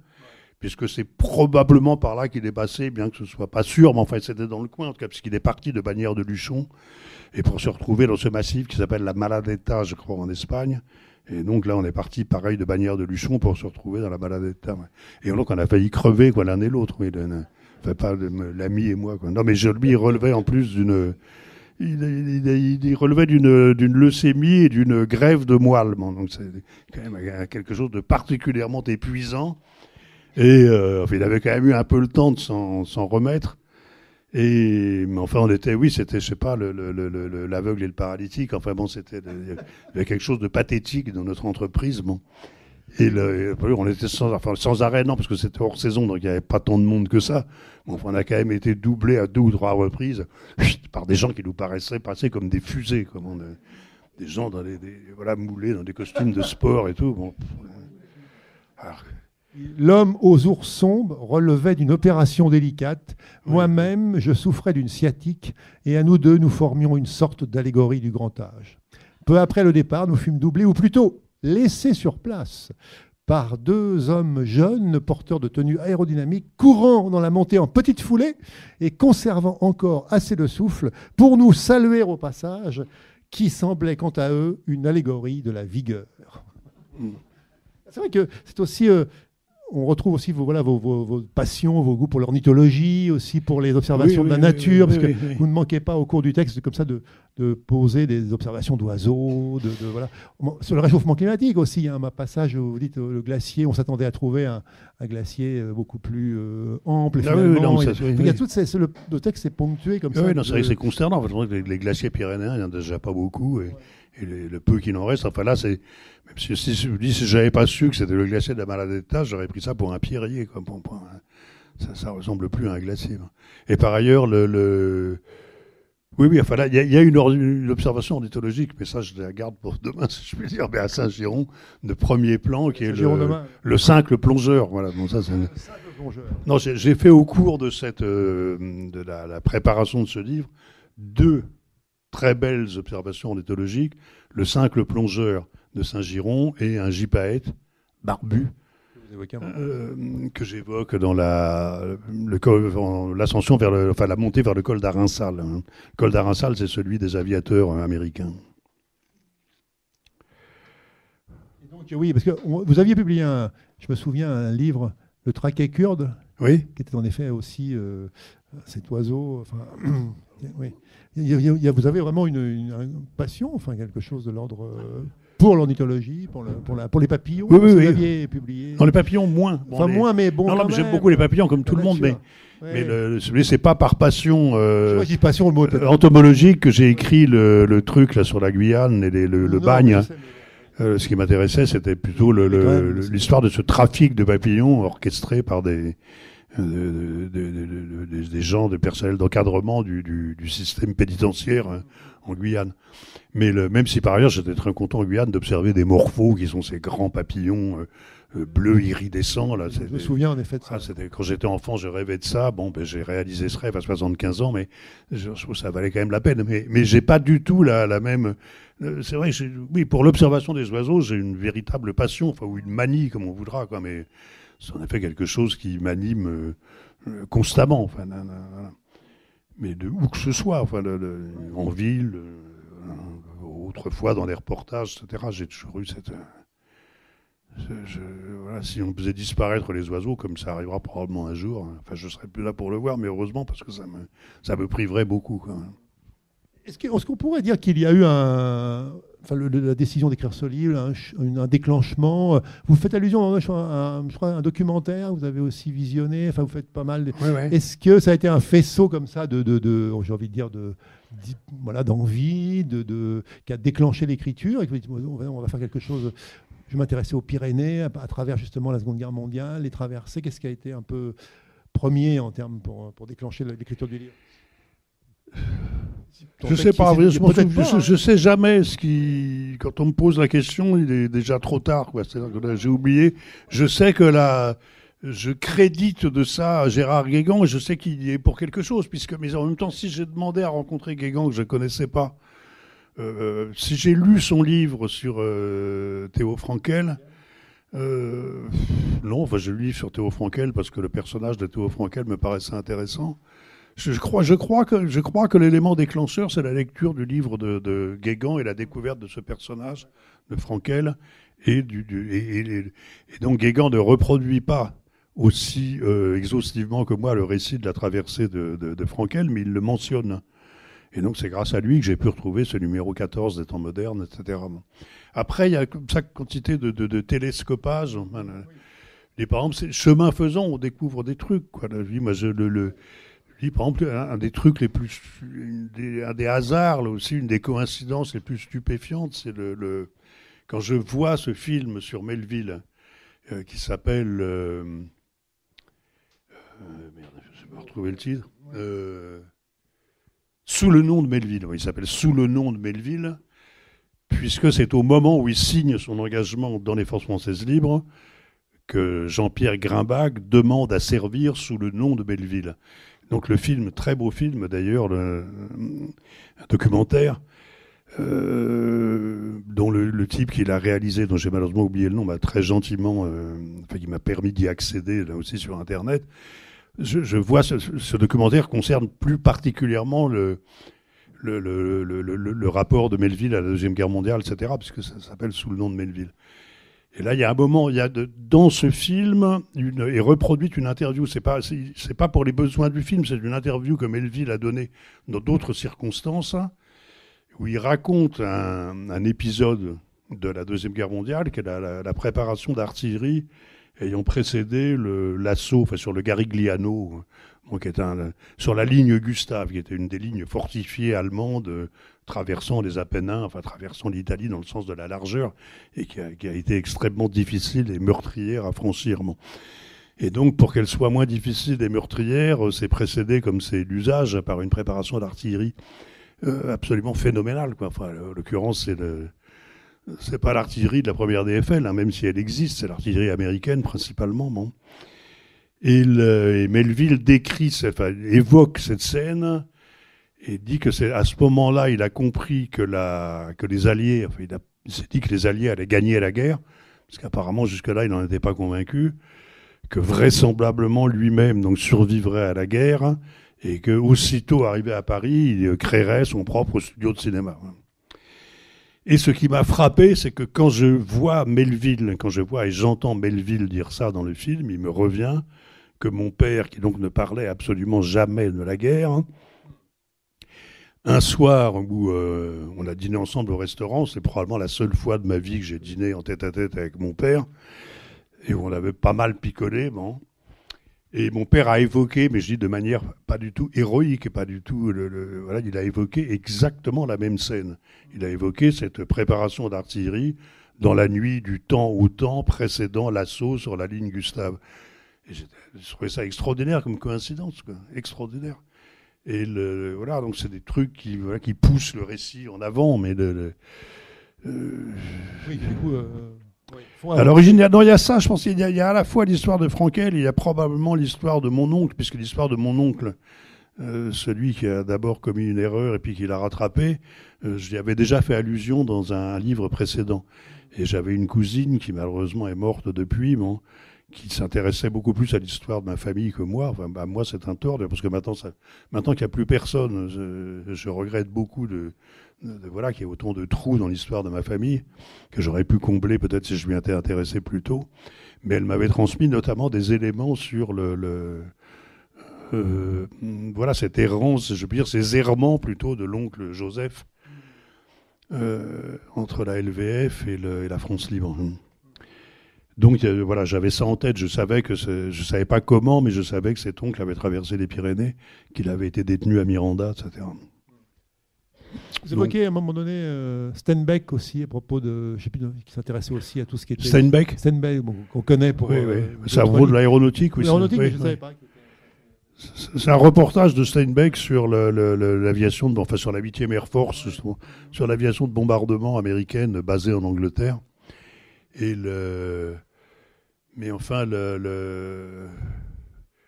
S3: Puisque c'est probablement par là qu'il est passé, bien que ce ne soit pas sûr, mais enfin c'était dans le coin, en tout cas, puisqu'il est parti de Bagnères de Luchon, et pour se retrouver dans ce massif qui s'appelle la Maladeta, je crois, en Espagne. Et donc là, on est parti, pareil, de Bagnères de Luchon pour se retrouver dans la Maladeta. Ouais. Et donc, on a failli crever, quoi, l'un et l'autre, enfin, pas l'ami et moi, quoi. Non, mais lui, il relevait en plus il relevait d'une leucémie et d'une grève de moelle. Bon, donc c'est quand même quelque chose de particulièrement épuisant. Et il avait quand même eu un peu le temps de s'en remettre. Mais enfin, c'était, je sais pas, l'aveugle et le paralytique. Enfin bon, il y avait quelque chose de pathétique dans notre entreprise. Bon. Et on était sans arrêt, non, parce que c'était hors saison, donc il n'y avait pas tant de monde que ça. Bon, enfin, on a quand même été doublé à 2 ou 3 reprises par des gens qui nous paraissaient passer comme des fusées, des gens moulés dans des costumes de sport et tout. Bon. Alors,
S2: l'homme aux ours sombres relevait d'une opération délicate. Moi-même, je souffrais d'une sciatique, et à nous deux, nous formions une sorte d'allégorie du grand âge. Peu après le départ, nous fûmes doublés, ou plutôt laissés sur place, par 2 hommes jeunes, porteurs de tenues aérodynamiques, courant dans la montée en petite foulée et conservant encore assez de souffle pour nous saluer au passage, qui semblait quant à eux une allégorie de la vigueur. C'est vrai que c'est aussi... on retrouve aussi vos passions, vos goûts pour l'ornithologie, aussi pour les observations de la nature, parce que vous ne manquez pas au cours du texte comme ça de poser des observations d'oiseaux, voilà. Sur le réchauffement climatique aussi, il y a un passage où vous dites le glacier, on s'attendait à trouver un glacier beaucoup plus ample. Et finalement, il y a tout le texte est ponctué comme ça.
S3: Oui, c'est vrai que c'est consternant. Les glaciers pyrénéens, il n'y en a déjà pas beaucoup. Et le peu qu'il en reste, enfin là, c'est. Même si je n'avais pas su que c'était le glacier de la Maladeta, j'aurais pris ça pour un pierrier. Quoi. Ça ressemble plus à un glacier. Et par ailleurs, oui, enfin là, il y a une observation ornithologique, mais ça, je la garde pour demain, si je puis dire, mais à Saint-Giron, de premier plan, qui est le cincle plongeur. Voilà, bon, ça, c'est le cincle plongeur. Non, j'ai fait au cours de la préparation de ce livre 2 très belles observations ornithologiques, le cincle plongeur de Saint-Giron et un gypaète barbu que j'évoque dans l'ascension la montée vers le col d'Arinsal. Le col d'Arinsal, c'est celui des aviateurs américains.
S2: Et donc, oui, parce que vous aviez publié je me souviens, un livre, Le Traquet kurde,
S3: oui,
S2: qui était en effet aussi cet oiseau. Enfin, oui. Vous avez vraiment une passion, enfin quelque chose de l'ordre pour l'ornithologie, pour les papillons.
S3: Oui,
S2: vous
S3: oui.
S2: aviez publié.
S3: Dans les papillons, moins. Bon,
S2: Enfin, moins, mais bon.
S3: Non, mais j'aime beaucoup les papillons, comme tout le monde, mais c'est pas par passion
S2: je dis passion, le mot
S3: entomologique que j'ai écrit le truc là sur la Guyane et le bagne. Ce qui m'intéressait, c'était plutôt l'histoire de ce trafic de papillons orchestré par des gens, des personnels d'encadrement du système pénitentiaire en Guyane. Mais même si par ailleurs j'étais très content en Guyane d'observer des morphos qui sont ces grands papillons bleus iridescents. Là,
S2: je me souviens en effet de ça.
S3: Quand j'étais enfant, je rêvais de ça. Bon, j'ai réalisé ce rêve à 75 ans, mais je trouve que ça valait quand même la peine. Mais j'ai pas du tout la même... c'est vrai, oui, pour l'observation des oiseaux, j'ai une véritable passion, enfin, ou une manie, comme on voudra, quoi, mais c'est en effet quelque chose qui m'anime constamment. Enfin, mais où que ce soit, enfin, en ville, autrefois dans les reportages, etc., j'ai toujours eu cette... voilà, si on faisait disparaître les oiseaux, comme ça arrivera probablement un jour, enfin, je serais plus là pour le voir, mais heureusement, parce que ça me priverait beaucoup, quand même.
S2: Est-ce qu'on pourrait dire qu'il y a eu la décision d'écrire ce livre, un déclenchement? Vous faites allusion je crois, à un documentaire, vous avez aussi visionné, enfin vous faites pas mal.
S3: Ouais.
S2: Est-ce que ça a été un faisceau comme ça j'ai envie de dire, d'envie, qui a déclenché l'écriture, et que vous dites, on va faire quelque chose? Je m'intéressais aux Pyrénées, à travers justement la Seconde Guerre mondiale, les traversées. Qu'est-ce qui a été un peu premier en termes pour déclencher l'écriture du livre?
S3: Je sais pas, je sais jamais quand on me pose la question, il est déjà trop tard, quoi. C'est-à-dire que là, j'ai oublié. Je sais que je crédite de ça à Gérard Guégan, et je sais qu'il y est pour quelque chose, mais en même temps, si j'ai demandé à rencontrer Guégan que je connaissais pas, si j'ai lu son livre sur Théo Frankel, non, enfin, je lis sur Théo Frankel parce que le personnage de Théo Frankel me paraissait intéressant. Je crois que l'élément déclencheur, c'est la lecture du livre de Guégan et la découverte de ce personnage de Frankel. Et donc Guégan ne reproduit pas aussi exhaustivement que moi le récit de la traversée de Frankel, mais il le mentionne. Et donc c'est grâce à lui que j'ai pu retrouver ce numéro 14 des temps modernes, etc. Après, il y a comme ça quantité de télescopage. Par exemple, chemin faisant, on découvre des trucs, quoi. Moi, par exemple, un des trucs les plus, un des hasards, là aussi, une des coïncidences les plus stupéfiantes, c'est quand je vois ce film sur Melville qui s'appelle, merde, je ne sais pas retrouver le titre, Sous le nom de Melville. Il s'appelle Sous le nom de Melville, puisque c'est au moment où il signe son engagement dans les Forces françaises libres que Jean-Pierre Grimbach demande à servir sous le nom de Melville. Donc le film, très beau film d'ailleurs, un documentaire, dont le type qui l'a réalisé, dont j'ai malheureusement oublié le nom, m'a très gentiment, qui m'a permis d'y accéder là aussi sur Internet. Je vois ce documentaire concerne plus particulièrement le rapport de Melville à la Deuxième Guerre mondiale, etc., puisque ça s'appelle Sous le nom de Melville. Et là, il y a un moment, dans ce film, est reproduite une interview. C'est pas pour les besoins du film, c'est une interview que Melville a donnée dans d'autres circonstances, où il raconte un épisode de la Deuxième Guerre mondiale, qui est la préparation d'artillerie ayant précédé l'assaut sur le Garigliano, qui est sur la ligne Gustave, qui était une des lignes fortifiées allemandes traversant les Apennins, traversant l'Italie dans le sens de la largeur, et qui a été extrêmement difficile et meurtrière à franchir. Et donc, pour qu'elle soit moins difficile et meurtrière, c'est précédé, comme c'est l'usage, par une préparation d'artillerie absolument phénoménale, quoi. En l'occurrence, c'est pas l'artillerie de la première DFL, même si elle existe, c'est l'artillerie américaine principalement. Bon. Et Melville évoque cette scène et dit que c'est à ce moment-là, il a compris que les Alliés, il s'est dit que les Alliés allaient gagner la guerre, parce qu'apparemment jusque-là, il n'en était pas convaincu, que vraisemblablement lui-même donc survivrait à la guerre, et que aussitôt arrivé à Paris, il créerait son propre studio de cinéma. Et ce qui m'a frappé, c'est que quand je vois et j'entends Melville dire ça dans le film, il me revient que mon père, qui donc ne parlait absolument jamais de la guerre, hein. Un soir où on a dîné ensemble au restaurant, c'est probablement la seule fois de ma vie que j'ai dîné en tête-à-tête avec mon père, et où on avait pas mal picolé, bon. Et mon père a évoqué, mais je dis de manière pas du tout héroïque, et pas du tout... voilà, il a évoqué exactement la même scène. Il a évoqué cette préparation d'artillerie dans la nuit du temps au temps précédant l'assaut sur la ligne Gustave. Et je trouvais ça extraordinaire comme coïncidence, quoi. Extraordinaire. Et voilà, donc c'est des trucs qui poussent le récit en avant, mais
S2: Oui, du coup...
S3: à l'origine, il y a ça, je pense qu'il y a à la fois l'histoire de Frankel, il y a probablement l'histoire de mon oncle, puisque l'histoire de mon oncle, celui qui a d'abord commis une erreur et puis qui l'a rattrapé, j'y avais déjà fait allusion dans un livre précédent. Et j'avais une cousine qui malheureusement est morte depuis, bon, qui s'intéressait beaucoup plus à l'histoire de ma famille que moi. Enfin, bah, moi, c'est un tort, parce que maintenant qu'il n'y a plus personne, je regrette beaucoup voilà, qu'il y ait autant de trous dans l'histoire de ma famille, que j'aurais pu combler peut-être si je m'y étais intéressé plus tôt. Mais elle m'avait transmis notamment des éléments sur voilà, cette errance, je veux dire, ces errements plutôt de l'oncle Joseph entre la LVF et la France libre. Donc voilà, j'avais ça en tête. Je savais je savais pas comment, mais je savais que cet oncle avait traversé les Pyrénées, qu'il avait été détenu à Miranda, etc.
S2: Vous évoquez à un moment donné Steinbeck aussi, à propos de, je sais plus, qui s'intéressait aussi à tout ce qui était...
S3: Steinbeck,
S2: bon, qu'on connaît pour...
S3: oui. C'est à propos de l'aéronautique aussi.
S2: L'aéronautique,
S3: oui,
S2: je ne savais pas.
S3: C'est un reportage de Steinbeck sur l'aviation, enfin sur la 8e Air Force, justement, sur l'aviation de bombardement américaine basée en Angleterre. Et mais enfin,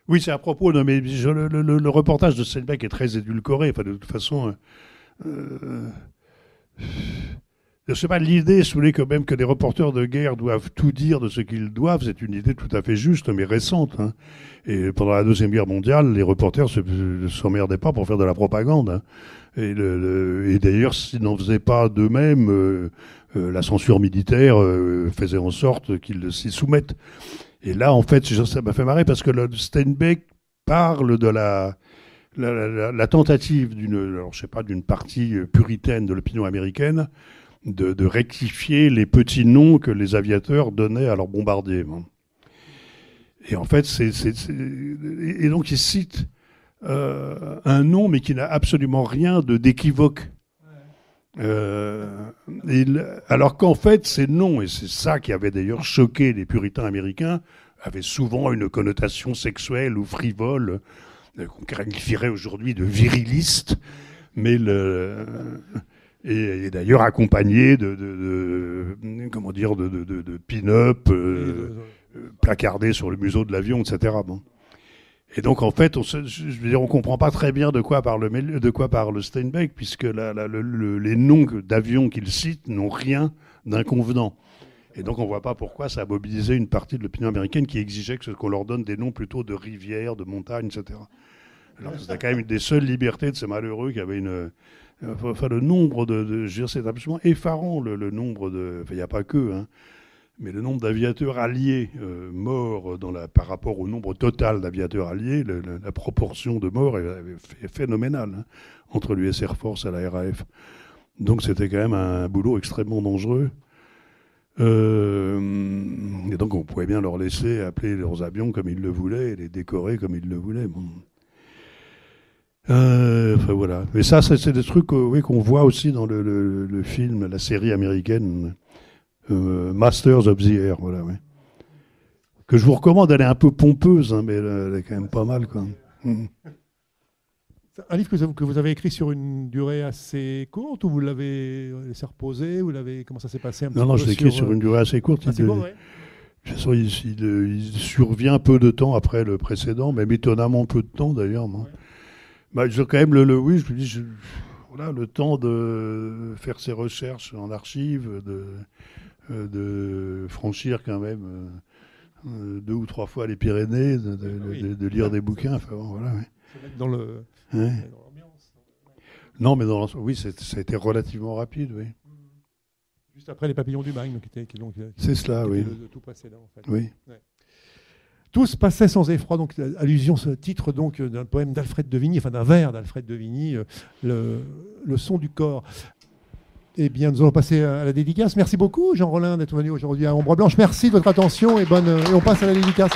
S3: oui, c'est à propos, non, mais le reportage de Steinbeck est très édulcoré. Enfin, de toute façon, je sais pas, l'idée, si vous voulez, quand même, que les reporters de guerre doivent tout dire de ce qu'ils doivent, c'est une idée tout à fait juste, mais récente, hein. Et pendant la Deuxième Guerre mondiale, les reporters ne s'emmerdaient pas pour faire de la propagande, hein. Et d'ailleurs, s'ils n'en faisaient pas d'eux-mêmes, la censure militaire faisait en sorte qu'ils s'y soumettent. Et là, en fait, ça m'a fait marrer parce que Steinbeck parle de la tentative d'une partie puritaine de l'opinion américaine de rectifier les petits noms que les aviateurs donnaient à leurs bombardiers. Et en fait, et donc il cite un nom, mais qui n'a absolument rien d'équivoque. Alors qu'en fait, ces noms, et c'est ça qui avait d'ailleurs choqué les puritains américains, avaient souvent une connotation sexuelle ou frivole, qu'on qualifierait aujourd'hui de viriliste, mais et d'ailleurs accompagné comment dire, de pin-up placardés sur le museau de l'avion, etc. Bon. Et donc en fait, je veux dire, on comprend pas très bien de quoi parle Steinbeck, puisque les noms d'avions qu'il cite n'ont rien d'inconvenant. Et donc on voit pas pourquoi ça a mobilisé une partie de l'opinion américaine qui exigeait qu'on leur donne des noms plutôt de rivières, de montagnes, etc. Alors c'était quand même une des seules libertés de ces malheureux qui avaient enfin, le nombre je veux dire, c'est absolument effarant le nombre enfin il n'y a pas que, hein, mais le nombre d'aviateurs alliés morts par rapport au nombre total d'aviateurs alliés, la proportion de morts est phénoménale, hein, entre l'US Air Force et la RAF. Donc c'était quand même un boulot extrêmement dangereux. Et donc on pouvait bien leur laisser appeler leurs avions comme ils le voulaient et les décorer comme ils le voulaient. Bon. Enfin voilà. Mais ça, c'est des trucs oui, qu'on voit aussi dans le film, la série américaine Masters of the Air, voilà, oui. Que je vous recommande, elle est un peu pompeuse, hein, mais elle est quand même pas mal, quoi.
S2: Un livre que vous avez écrit sur une durée assez courte, ou vous l'avez laissé reposer, comment ça s'est passé un petit peu?
S3: Non, je l'ai écrit sur une durée assez courte.
S2: Assez courte, ouais.
S3: De toute façon, il survient peu de temps après le précédent, même étonnamment peu de temps d'ailleurs. Ouais. Bah, j'ai quand même oui, je me dis, voilà, le temps de faire ses recherches en archives, de franchir quand même 2 ou 3 fois les Pyrénées, de lire des bouquins. Enfin, bon, voilà, ouais.
S2: Dans le...
S3: Ouais. Dans l'ambiance. Non, mais oui, ça a été relativement rapide, oui.
S2: Juste après les Papillons du Magne,
S3: c'est cela, oui.
S2: Le tout précédent, en fait.
S3: Oui.
S2: Ouais. Tout se passait sans effroi, donc allusion, ce titre donc d'un poème d'Alfred de Vigny, enfin d'un vers d'Alfred de Vigny, le son du corps. Eh bien, nous allons passer à la dédicace. Merci beaucoup, Jean Rollin, d'être venu aujourd'hui à Ombre Blanche. Merci de votre attention et on passe à la dédicace.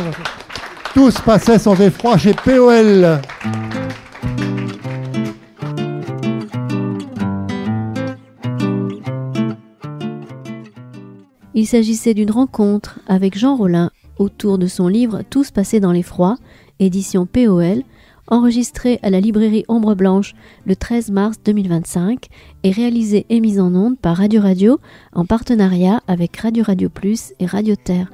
S2: Tout se passait sans effroi chez POL.
S1: Il s'agissait d'une rencontre avec Jean Rollin autour de son livre « Tout se passait dans l'effroi », édition POL, enregistré à la librairie Ombre Blanche le 13 mars 2025 et réalisé et mis en onde par Radio Radio en partenariat avec Radio Radio Plus et Radio Terre.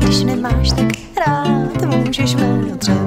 S4: Když nemáš, tak rád můžeš mé třeba